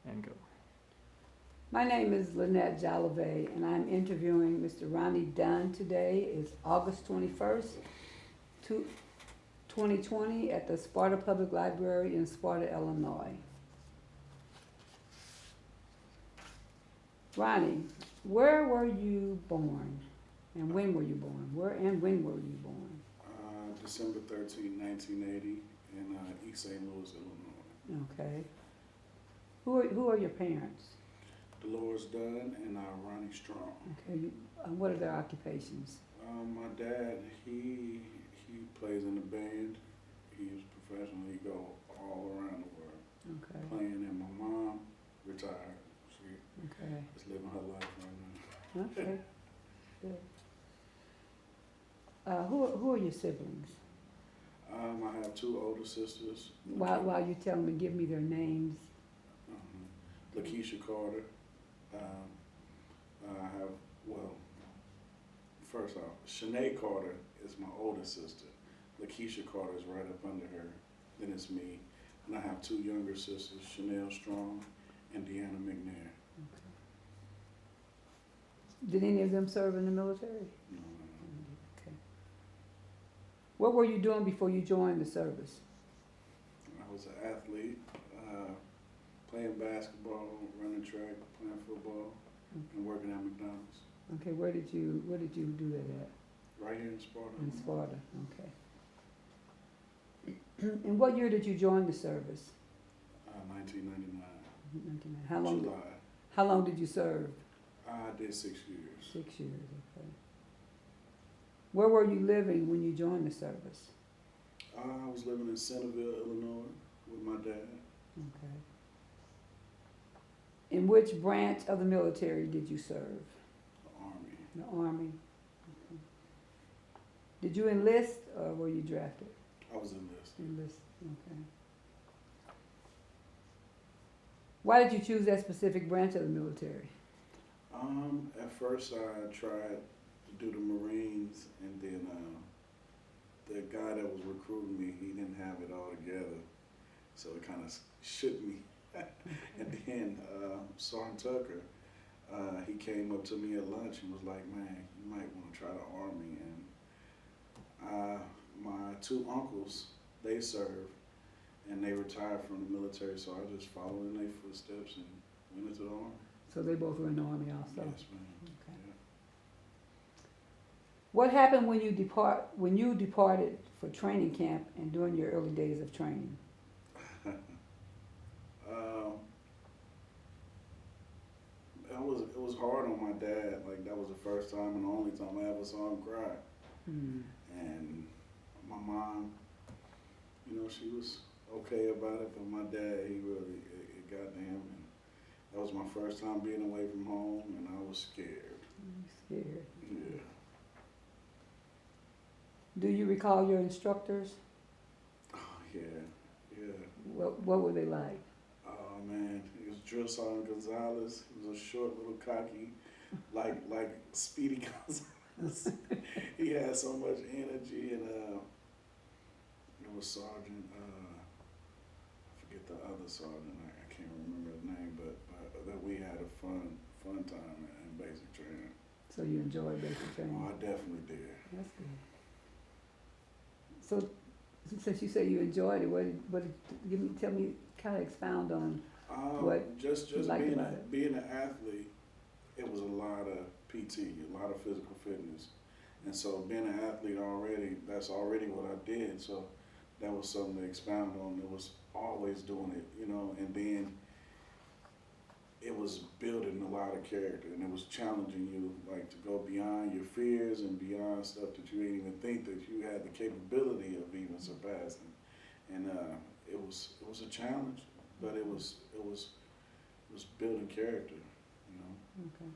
and go. My name is Lynette Jolivet, and I'm interviewing Mr. Ronnie Dunn today. It's August 21st, 2020, at the Sparta Public Library in Sparta, Illinois. Ronnie, where were you born? And when were you born? Where and when were you born? December 13, 1980, in East St. Louis, Illinois. Okay. Who are your parents? Dolores Dunn and Ronnie Strong. Okay. What are their occupations? My dad, he plays in the band. He's professional. He go all around the world Okay. playing. And my mom retired. She Okay. is living her life right now. Okay. Good. Who are your siblings? I have two older sisters. While you tell me, give me their names. Lakeisha Carter. I have, well, first off, Shanae Carter is my older sister. Lakeisha Carter is right up under her. Then it's me. And I have two younger sisters, Chanel Strong and Deanna McNair. Did any of them serve in the military? No. Okay. What were you doing before you joined the service? I was an athlete, playing basketball, running track, playing football, and working at McDonald's. Okay, where did you do that at? Right here in Sparta. In Sparta, okay. And what year did you join the service? 1999. 1999. July. How long did you serve? I did 6 years. 6 years, okay. Where were you living when you joined the service? I was living in Centerville, Illinois, with my dad. Okay. In which branch of the military did you serve? The Army. The Army. Okay. Did you enlist or were you drafted? I was enlisted. Enlisted, okay. Why did you choose that specific branch of the military? At first I tried to do the Marines, and then the guy that was recruiting me, he didn't have it all together, so it kind of shook me. And then Sergeant Tucker, he came up to me at lunch and was like, "Man, you might want to try the Army." And my two uncles, they served, and they retired from the military, so I just followed in their footsteps and went into the Army. So they both were in the Army also? Yes, ma'am. Okay. Yeah. What happened when you departed for training camp and during your early days of training? It was hard on my dad. Like, that was the first time and the only time I ever saw him cry. And my mom, she was okay about it, but my dad, he really, it got to him. And that was my first time being away from home, and I was scared. Scared. Yeah. Do you recall your instructors? Oh, yeah. What were they like? Oh, man. He was Drill Sergeant Gonzalez. He was a short little cocky, like Speedy Gonzalez. He had so much energy, and it was Sergeant, I forget the other sergeant, I can't remember his name, but that we had a fun time in basic training. So you enjoyed basic training? Oh, I definitely did. That's good. So, since you say you enjoyed it, tell me, kind of expound on what just you liked about it. being an athlete, it was a lot of PT, a lot of physical fitness. And so being an athlete already, that's already what I did. So that was something to expound on. It was always doing it, and then it was building a lot of character, and it was challenging you, like, to go beyond your fears and beyond stuff that you didn't even think that you had the capability of even surpassing. And it was a challenge, but it was building character, Okay.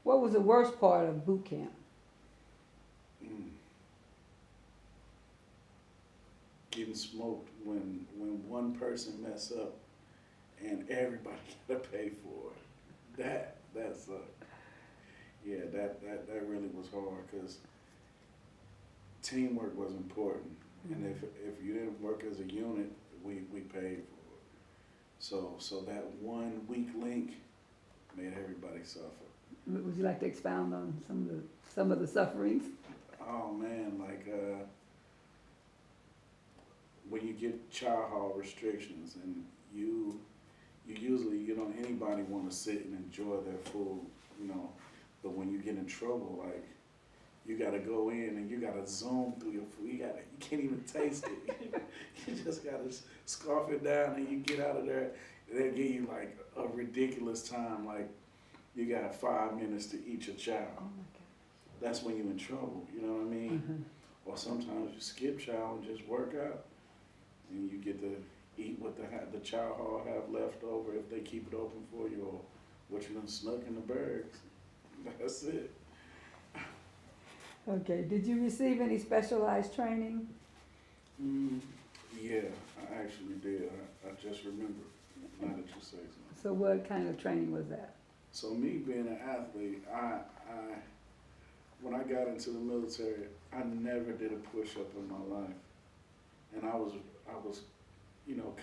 What was the worst part of boot camp? Getting smoked when one person mess up and everybody gotta pay for it. That sucked. Yeah, that really was hard, because teamwork was important, and if you didn't work as a unit, we paid for it. So that one weak link made everybody suffer. Would you like to expound on some of the sufferings? Oh man, like when you get child hall restrictions and you usually anybody want to sit and enjoy their food, you know, but when you get in trouble, like you gotta go in and you gotta zoom through your food. You can't even taste it. You just gotta scarf it down and you get out of there. They give you like a ridiculous time, like you got 5 minutes to eat your child. Oh my God. That's when you're in trouble. You know what I mean? Mm-hmm. Or sometimes you skip chow and just work out, and you get to eat what the chow hall have left over if they keep it open for you, or what you done snuck in the bags. That's it. Okay, did you receive any specialized training? Yeah, I actually did. I just remember now that you say so. So what kind of training was that? So me being an athlete, I when I got into the military, I never did a push-up in my life, and I was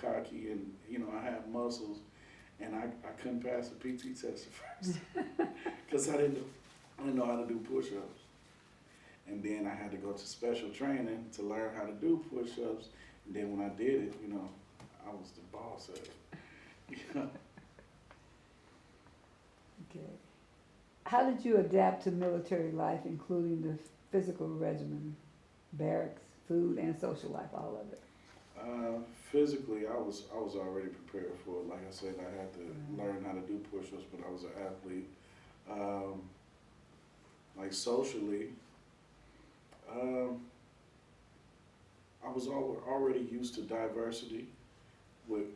cocky, and I had muscles, and I couldn't pass the PT test at first because I didn't know how to do push-ups, and then I had to go to special training to learn how to do push-ups, and then when I did it, I was the boss at it. Okay. How did you adapt to military life, including the physical regimen, barracks, food, and social life, all of it? Physically, I was already prepared for it. Like I said, I had to learn how to do push-ups, but I was an athlete. Like socially, I was already used to diversity with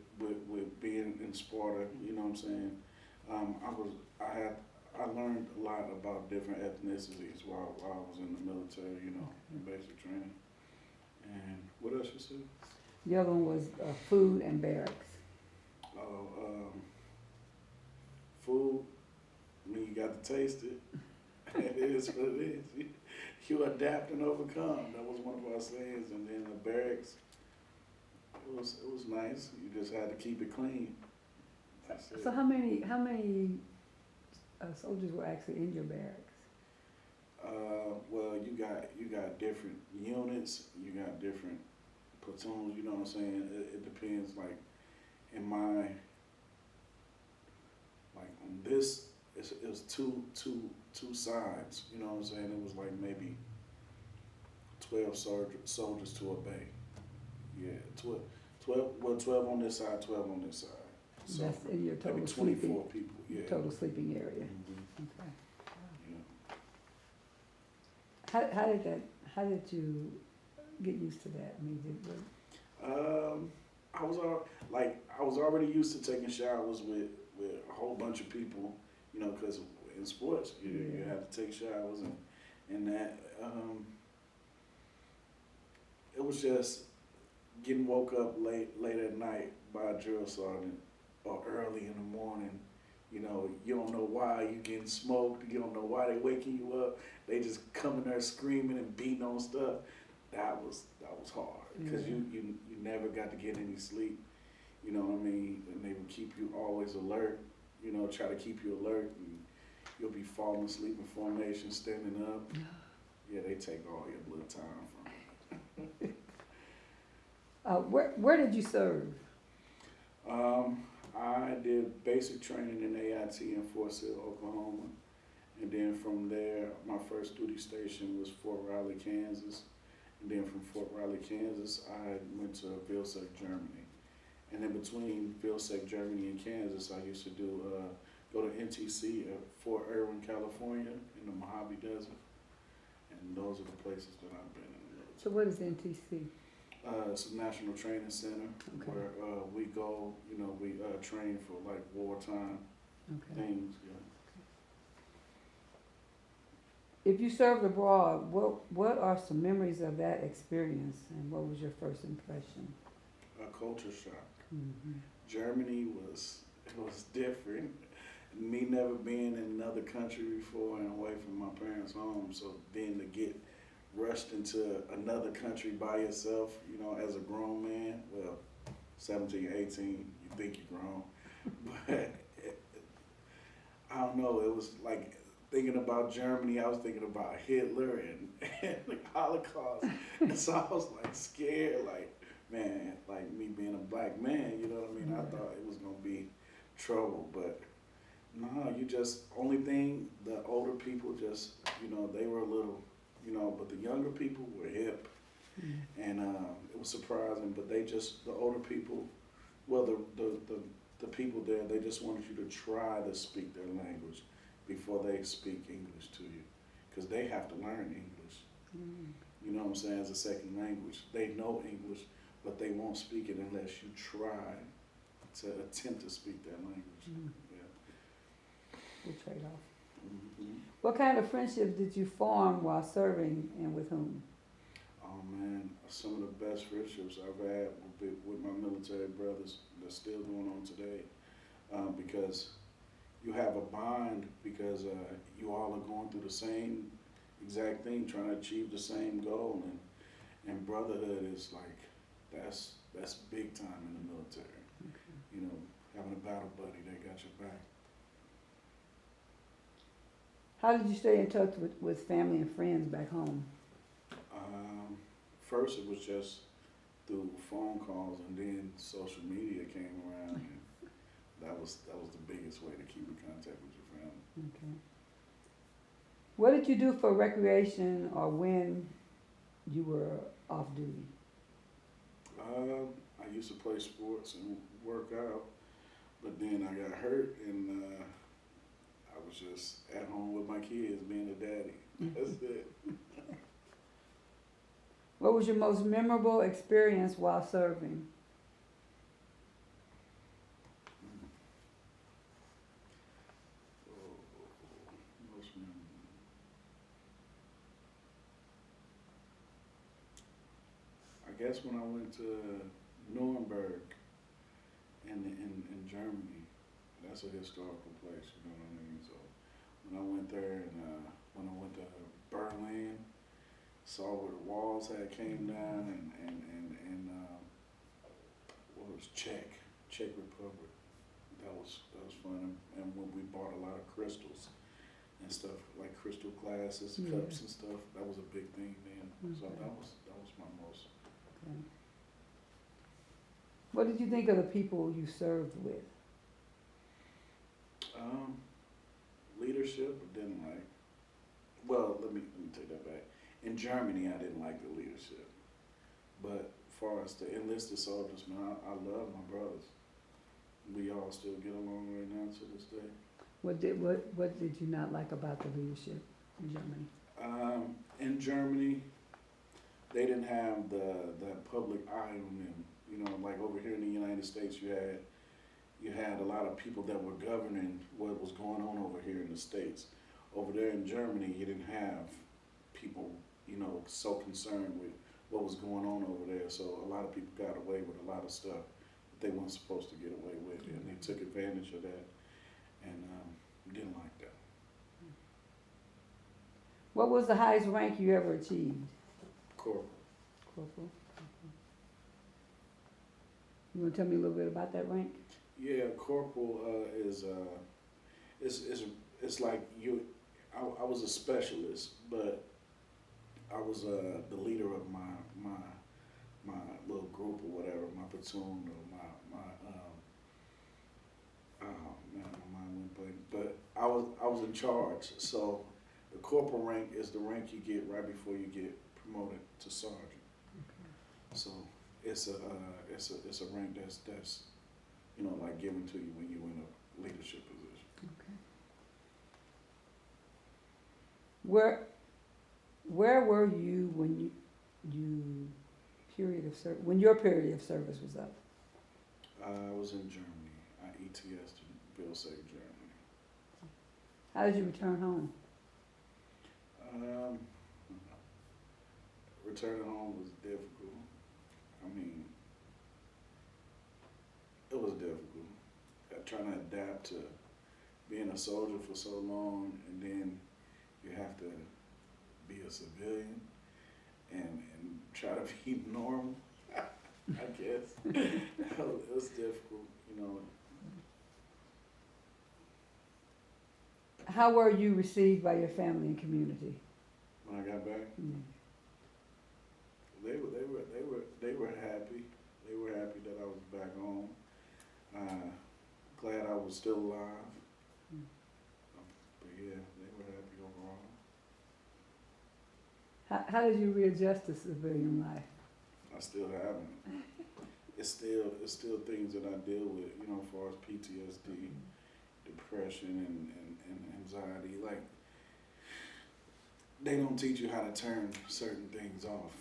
being in Sparta. You know what I'm saying? I learned a lot about different ethnicities while I was in the military. In basic training. And what else you said? The other one was food and barracks. Food. I mean, you got to taste it. It is what it is. You adapt and overcome. That was one of our sayings. And then the barracks. It was nice. You just had to keep it clean. That's it. So how many soldiers were actually in your barracks? Well, you got different units. You got different platoons. You know what I'm saying? It depends. Like in my on this, it was two sides. You know what I'm saying? It was like maybe 12 soldiers to a bay. Yeah, 12 on this side, 12 on this side. So that's in your total maybe 24 sleeping, people. Yeah. total sleeping area. Mm-hmm. Okay. Yeah. How did you get used to that? I mean, I was already used to taking showers with a whole bunch of people, because in sports you have to take showers and that. It was just getting woke up late at night by a drill sergeant or early in the morning. You don't know why you getting smoked. You don't know why they waking you up. They just coming there screaming and beating on stuff. That was hard because you never got to get any sleep. You know what I mean? And they would keep you always alert. Try to keep you alert, and you'll be falling asleep in formation, standing up. Yeah, they take all your little time from you. Where did you serve? I did basic training in AIT in Fort Sill, Oklahoma. And then from there, my first duty station was Fort Riley, Kansas. And then from Fort Riley, Kansas, I went to Vilseck, Germany. And in between Vilseck, Germany and Kansas, I used to go to NTC at Fort Irwin, California in the Mojave Desert. And those are the places that I've been in. So what is NTC? It's a national training center where we go, we train for like wartime things. Yeah. If you served abroad, what are some memories of that experience, and what was your first impression? A culture shock. Mm-hmm. Germany was different. Me never being in another country before and away from my parents' home, so then to get rushed into another country by yourself, as a grown man, well, 17, 18, you think you're grown. But I don't know, it was like thinking about Germany, I was thinking about Hitler and the Holocaust. And so I was like scared, like, man, like me being a black man, you know what I mean? I thought it was gonna be trouble, but no, you just, only thing, the older people just, you know, they were a little, you know, but the younger people were hip. And it was surprising, but they just, the older people, well, the people there, they just wanted you to try to speak their language before they speak English to you, because they have to learn English. You know what I'm saying, as a second language. They know English, but they won't speak it unless you try to attempt to speak that language. Yeah. Good trade-off. What kind of friendships did you form while serving, and with whom? Oh man, some of the best friendships I've had with my military brothers that's still going on today, because you have a bond, because you all are going through the same exact thing, trying to achieve the same goal, and brotherhood is like, that's big time in the military. You know, having a battle buddy that got your back. How did you stay in touch with family and friends back home? First, it was just through phone calls, and then social media came around, and that was the biggest way to keep in contact with your family. Okay. What did you do for recreation or when you were off duty? I used to play sports and work out, but then I got hurt, and I was just at home with my kids, being a daddy. That's it. What was your most memorable experience while serving? Most memorable. I guess when I went to Nuremberg in Germany, that's a historical place, you know what I mean? So when I went there, and when I went to Berlin, saw where the walls had came down, and what was Czech Republic. That was fun, and when we bought a lot of crystals and stuff, like crystal glasses, cups and stuff, that was a big thing then. So that was my most. Okay. What did you think of the people you served with? Leadership, but didn't like. Well, let me take that back. In Germany, I didn't like the leadership, but as far as the enlisted soldiers, man, I love my brothers. We all still get along right now to this day. What did you not like about the leadership in Germany? In Germany, they didn't have the public eye on them. You know, like over here in the United States, you had a lot of people that were governing what was going on over here in the States. Over there in Germany, you didn't have people, you know, so concerned with what was going on over there. So a lot of people got away with a lot of stuff that they weren't supposed to get away with, and they took advantage of that, and didn't like that. What was the highest rank you ever achieved? Corporal. Corporal. You want to tell me a little bit about that rank? Yeah, corporal is it's like you. I was a specialist, but I was the leader of my little group or whatever, my platoon or my oh man, my mind went blank. But I was in charge. So the corporal rank is the rank you get right before you get promoted to sergeant. Okay. So it's a rank that's you know, like given to you when you're in a leadership position. Okay. Where were you when when your period of service was up? I was in Germany. I ETS'd in Vilseg, Germany. How did you return home? Returning home was difficult. I mean, it was difficult. Trying to adapt to being a soldier for so long, and then you have to be a civilian and try to be normal. I guess. It was difficult, you know. How were you received by your family and community? When I got back, Mm. they were happy. They were happy that I was back home. Glad I was still alive. Mm. But yeah, they were happy overall. How did you readjust to civilian life? I still haven't. It's still things that I deal with, you know, as far as PTSD, depression, and anxiety. Like, they don't teach you how to turn certain things off.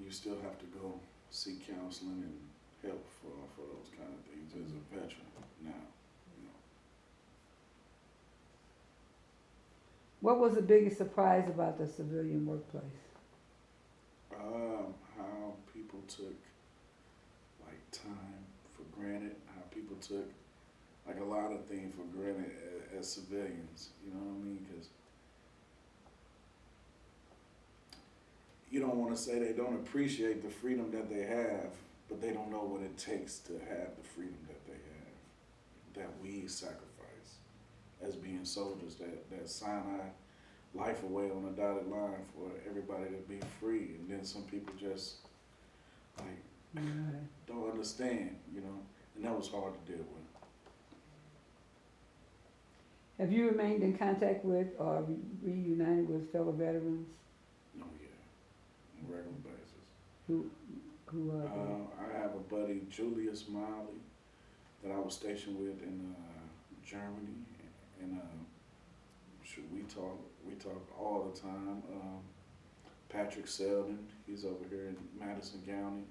You still have to go seek counseling and help for those kind of things as a veteran now. You know. What was the biggest surprise about the civilian workplace? How people took like time for granted. How people took like a lot of things for granted as civilians. You know what I mean? Because you don't want to say they don't appreciate the freedom that they have, but they don't know what it takes to have the freedom that they have, that we sacrifice as being soldiers, that sign our life away on a dotted line for everybody to be free. And then some people just like Right. don't understand, you know, and that was hard to deal with. Have you remained in contact with or reunited with fellow veterans? Oh yeah, on a regular basis. Who are they? I have a buddy, Julius Miley, that I was stationed with in Germany, and shoot, we talk all the time. Patrick Selden, he's over here in Madison County.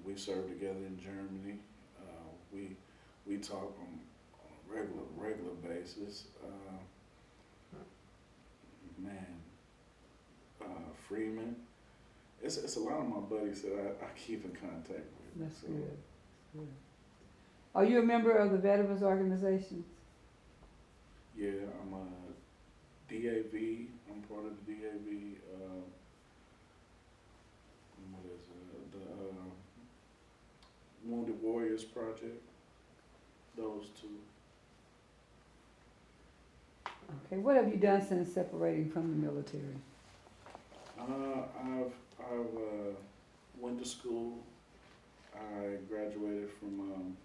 We served together in Germany. We talk on a regular basis. Freeman. It's a lot of my buddies that I keep in contact with. That's So, good. That's good. Are you a member of the veterans organizations? yeah, I'm a DAV. I'm part of the DAV. What is it? The Wounded Warriors Project. Those two. Okay. What have you done since separating from the military? I've went to school. I graduated from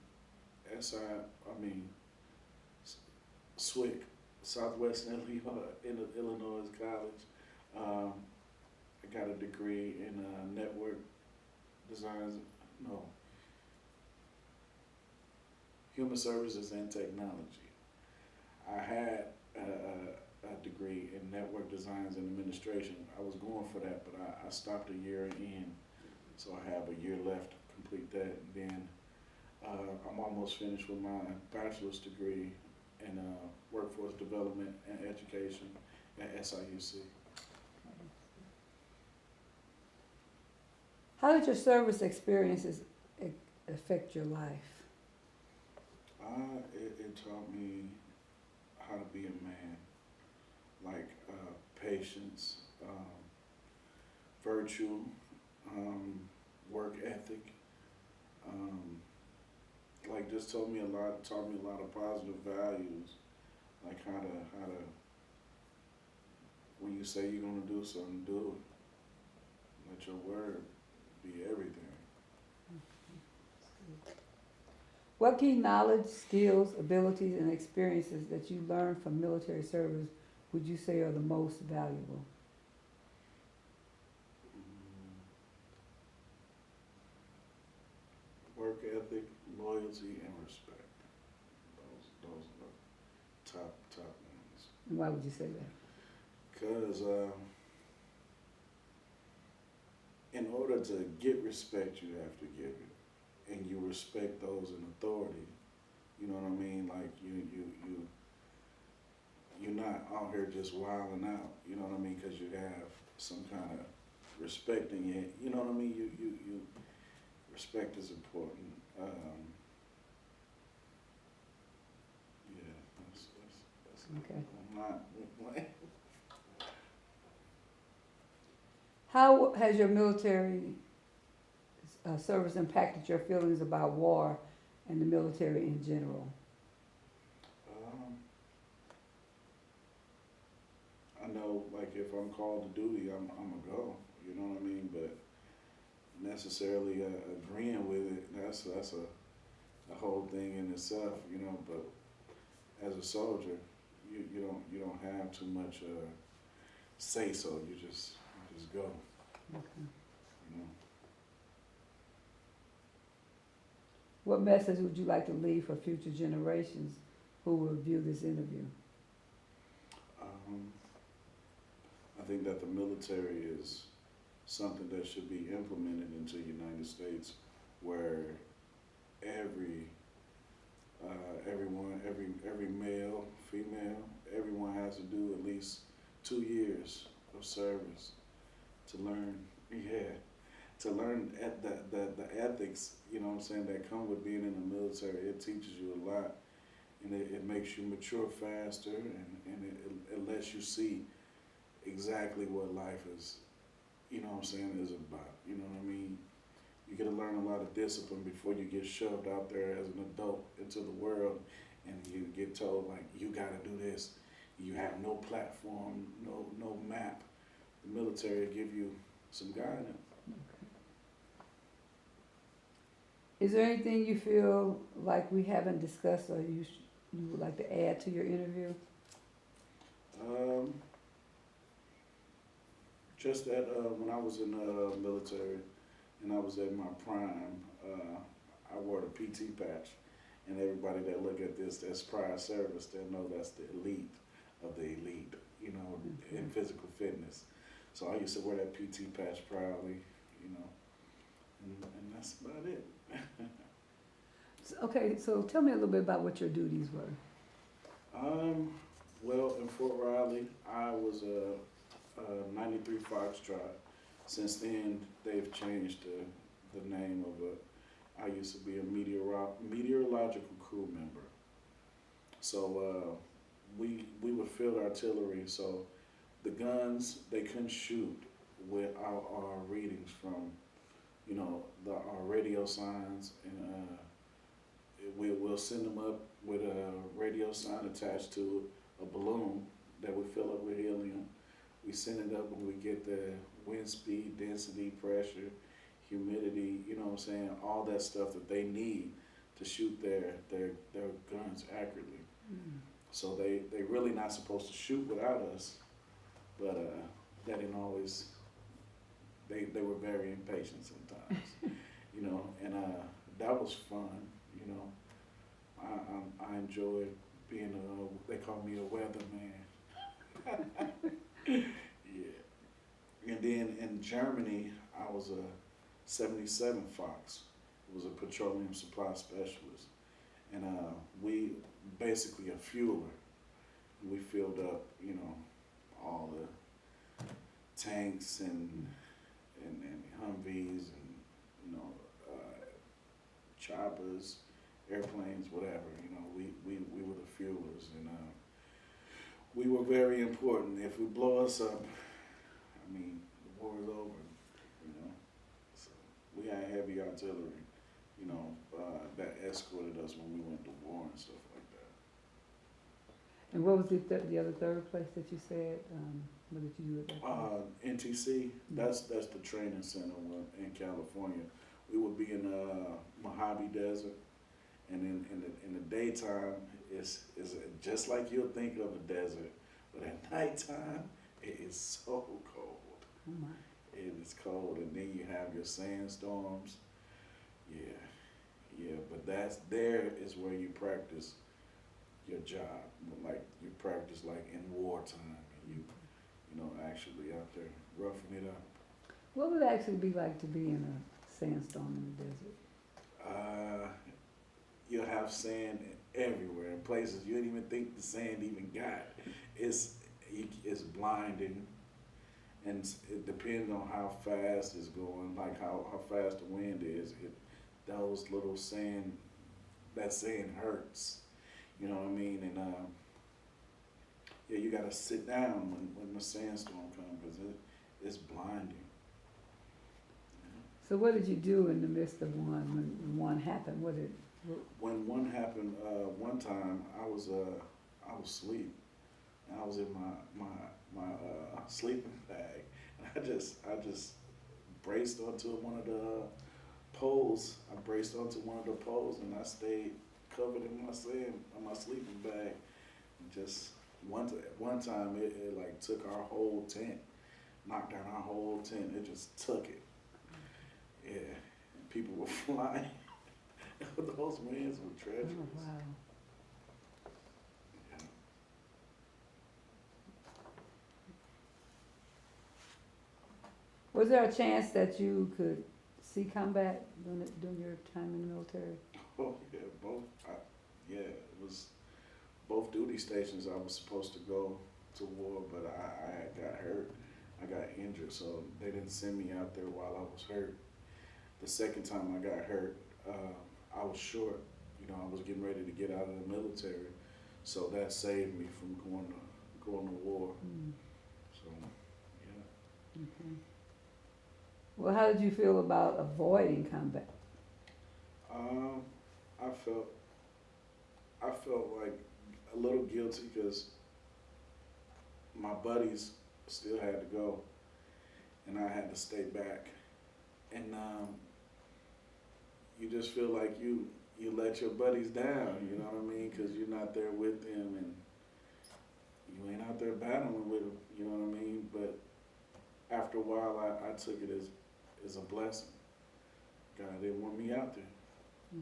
SWIC, Southwest Illinois College. I got a degree in network designs. No, human services and technology. I had a degree in network designs and administration. I was going for that, but I stopped a year in, so I have a year left to complete that. And then I'm almost finished with my bachelor's degree in workforce development and education at SIUC. How did your service experiences affect your life? It taught me how to be a man, like patience, virtue, work ethic. Like just taught me a lot of positive values, like how to when you say you're gonna do something, do it. Let your word be everything. What key knowledge, skills, abilities, and experiences that you learned from military service would you say are the most valuable? Work ethic, loyalty, and respect. Those are the top ones. And why would you say that? Because in order to get respect, you have to give it, and you respect those in authority. You know what I mean? Like you're not out here just wilding out. You know what I mean? Because you have some kind of respect in you. You know what I mean? You respect is important. Yeah, that's Okay. I'm not. How has your military service impacted your feelings about war and the military in general? I know, like, if I'm called to duty, I'm a go. You know what I mean? But necessarily agreeing with it, that's a whole thing in itself. You know, but as a soldier, you don't have too much say so. You just go. Okay. You know. What message would you like to leave for future generations who will view this interview? I think that the military is something that should be implemented into the United States, where every male, female, everyone has to do at least 2 years of service to learn, to learn at the ethics, you know what I'm saying, that come with being in the military. It teaches you a lot, and it makes you mature faster, and it lets you see exactly what life is, you know what I'm saying, is about. You know what I mean? You get to learn a lot of discipline before you get shoved out there as an adult into the world, and you get told, like, you gotta do this. You have no platform, no map. The military will give you some guidance. Is there anything you feel like we haven't discussed or you would like to add to your interview? Just that when I was in the military and I was at my prime, I wore the PT patch, and everybody that look at this that's prior service, they know that's the elite of the elite, you know, in physical fitness. So I used to wear that PT patch proudly, you know, and that's about it. Okay, so tell me a little bit about what your duties were. Well, in Fort Riley, I was a 93 Foxtrot. Since then, they've changed the name of it. I used to be a meteorological crew member. So we were field artillery. So the guns, they couldn't shoot without our readings from, you know, our radio signs, and we'll send them up with a radio sign attached to a balloon that we fill up with helium. We send it up when we get the wind speed, density, pressure, humidity, you know what I'm saying, all that stuff that they need to shoot their guns accurately. So they really not supposed to shoot without us, but that didn't always, they were very impatient sometimes, you know, and that was fun, you know. I enjoyed being they call me a weatherman. Yeah. And then in Germany, I was a 77 Fox. It was a petroleum supply specialist. And we basically a fueler. We filled up, you know, all the tanks and Humvees and, you know, choppers, airplanes, whatever. You know, we were the fuelers, and we were very important. If we blow us up, I mean, the war is over, you know. So we had heavy artillery, you know, that escorted us when we went to war and stuff like that. And what was the other third place that you said? What did you do at that time? NTC, that's the training center in California. We would be in the Mojave Desert, and in the daytime, it's just like you'll think of a desert, but at nighttime, it is so cold. Oh my. It is cold, and then you have your sandstorms. Yeah, but there is where you practice your job, like you practice like in wartime, and you know, actually out there roughing it up. What would it actually be like to be in a sandstorm in the desert? You'll have sand everywhere in places you didn't even think the sand even got. It's blinding, and it depends on how fast it's going, like how fast the wind is. Those little sand, that sand hurts. You know what I mean? And yeah, you gotta sit down when the sandstorm comes, because it's blinding. So what did you do in the midst of when one happened? What did, When one happened, one time I was asleep, and I was in my sleeping bag, and I just braced onto one of the poles. I braced onto one of the poles, and I stayed covered in my sleeping bag. And just one time it like took our whole tent, knocked down our whole tent. It just took it. Yeah, and people were flying. Those winds were oh, treacherous. wow. Yeah. Was there a chance that you could see combat during your time in the military? Oh yeah, yeah, it was both duty stations. I was supposed to go to war, but I had got hurt. I got injured, so they didn't send me out there while I was hurt. The second time I got hurt, I was short. You know, I was getting ready to get out of the military, so that saved me from going to war. Mm, So, yeah. okay. Well, how did you feel about avoiding combat? Um, I felt like a little guilty because my buddies still had to go, and I had to stay back. And you just feel like you let your buddies down. You know what I mean? Because you're not there with them, and you ain't out there battling with them. You know what I mean? But after a while, I took it as a blessing. God didn't want me out there. Yeah.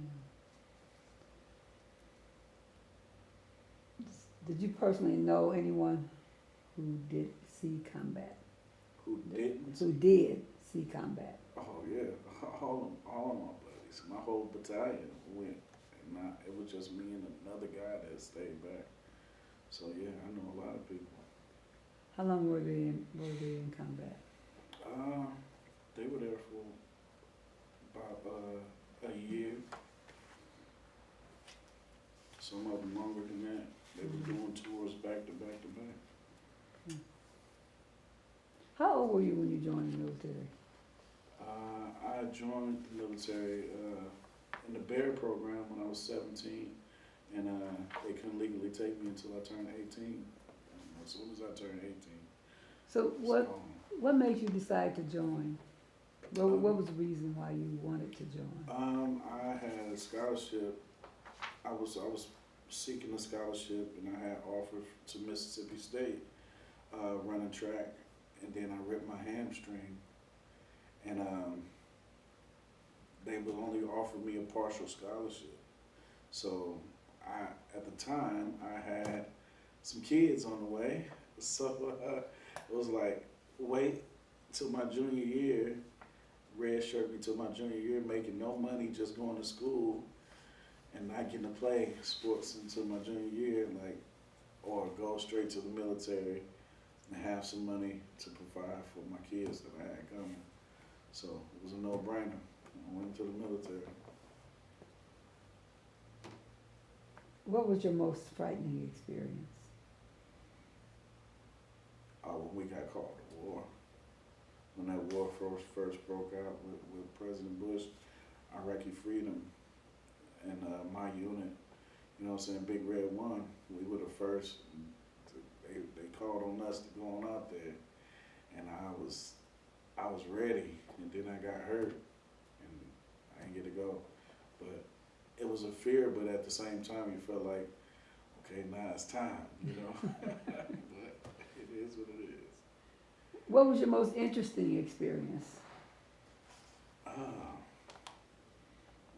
Did you personally know anyone who did see combat? Who didn't? Who did see combat? Oh yeah, all of my buddies, my whole battalion went, and it was just me and another guy that stayed back. So yeah, I know a lot of people. How long were they in combat? They were there for about a year. Some of them longer than that. They were doing tours back to back to back. How old were you when you joined the military? I joined the military in the Bear program when I was 17, and they couldn't legally take me until I turned 18. As soon as I turned 18. So what made you decide to join? What was the reason why you wanted to join? I had a scholarship. I was seeking a scholarship, and I had offered to Mississippi State running track, and then I ripped my hamstring, and they would only offer me a partial scholarship. So at the time, I had some kids on the way, so it was like, wait till my junior year, red shirt me till my junior year, making no money, just going to school, and not getting to play sports until my junior year, or go straight to the military and have some money to provide for my kids that I had coming. So it was a no-brainer. I went to the military. What was your most frightening experience? When we got called to war. When that war first broke out with President Bush, Iraqi Freedom, and my unit, you know what I'm saying, Big Red 1, we were the first. They called on us to go on out there, and I was ready, and then I got hurt, and I didn't get to go. But it was a fear, but at the same time, you felt like, okay, now it's time, you know. But it is what it is. What was your most interesting experience?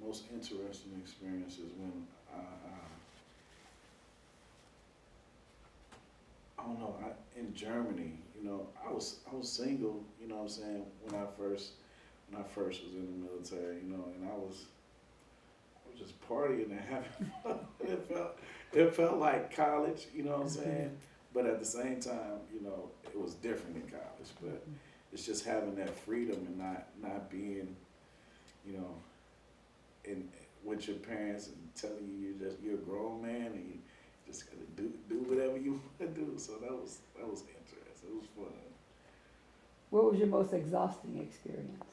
Most interesting experience is when I don't know, in Germany, you know, I was single, you know what I'm saying, when I first was in the military, you know, and I was just partying and having fun. It felt like college, you know what I'm saying? But at the same time, you know, it was different in college. But it's just having that freedom and not being, you know, with your parents and telling you you're a grown man and you just gotta do whatever you want to do. So that was interesting. It was fun. What was your most exhausting experience?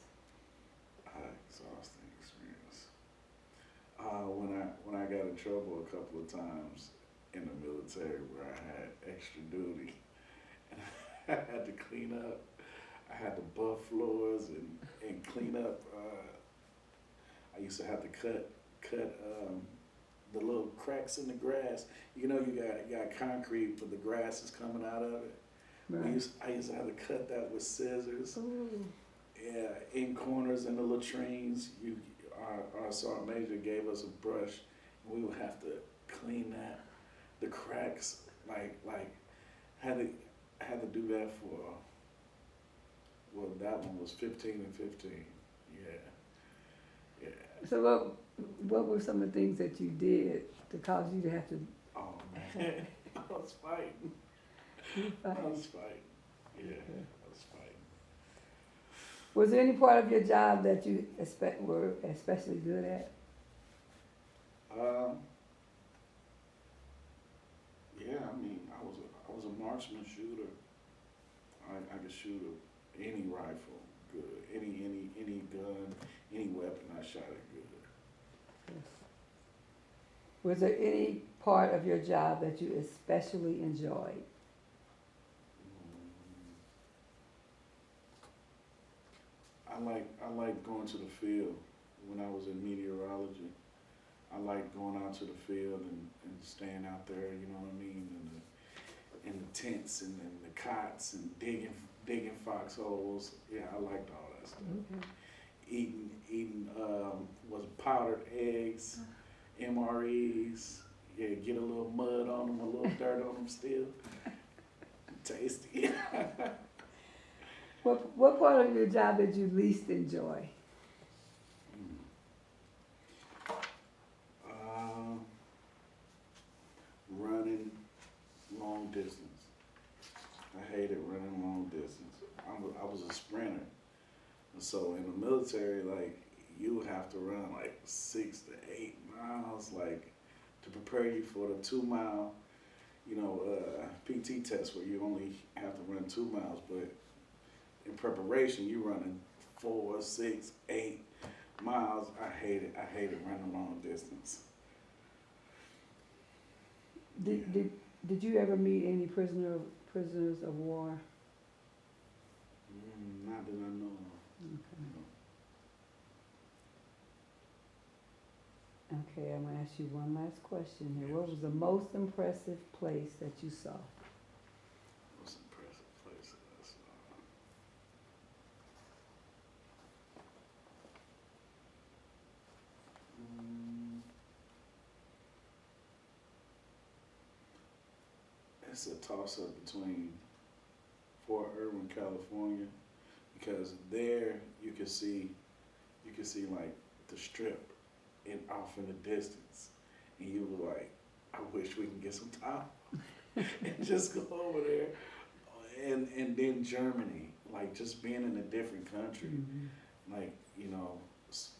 When I got in trouble a couple of times in the military where I had extra duty and I had to clean up. I had to buff floors and clean up. I used to have to cut the little cracks in the grass. You know, you got concrete, but the grass is coming out of it. Right. I used to have to cut that with scissors. Ooh. Yeah, in corners in the latrines. Our sergeant major gave us a brush, and we would have to clean the cracks. Like had to do that for. Well, that one was 15 and 15. Yeah. So what were some of the things that you did to cause you to have to? Oh man, I was fighting. I was fighting. Yeah, I was fighting. Was there any part of your job that you were especially good at? Yeah, I mean, I was a marksman shooter. I could shoot any rifle good, any gun, any weapon. I shot it good. Was there any part of your job that you especially enjoyed? I like going to the field when I was in meteorology. I like going out to the field and staying out there, you know what I mean, in the tents and the cots and digging foxholes. Yeah, I liked all that stuff. Okay. Eating was powdered eggs, MREs. Yeah, get a little mud on them, a little dirt on them still. Tasty. What part of your job did you least enjoy? Running long distance. I hated running long distance. I was a sprinter. So in the military, like, you have to run like 6 to 8 miles, like, to prepare you for the 2 mile, PT test where you only have to run 2 miles, but in preparation, you running 4, 6, 8 miles. I hated running long distance. Did you ever meet any prisoners of war? Not that I know of. Okay, I'm gonna ask you one last question here. What was the most impressive place that you saw? Most impressive place that I saw. It's a toss-up between Fort Irwin, California, because there you can see like the strip off in the distance, and you were like, I wish we can get some time and just go over there. And then Germany, like, just being in a different country, like,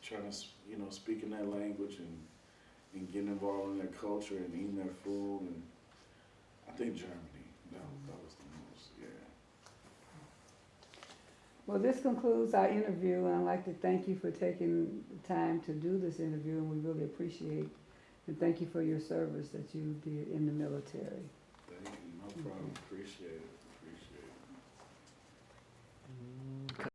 trying to speaking their language and getting involved in their culture and eating their food, and I think Germany. That was the most, yeah. Well, this concludes our interview, and I'd like to thank you for taking the time to do this interview, and we really appreciate and thank you for your service that you did in the military. Thank you, no problem, appreciate it.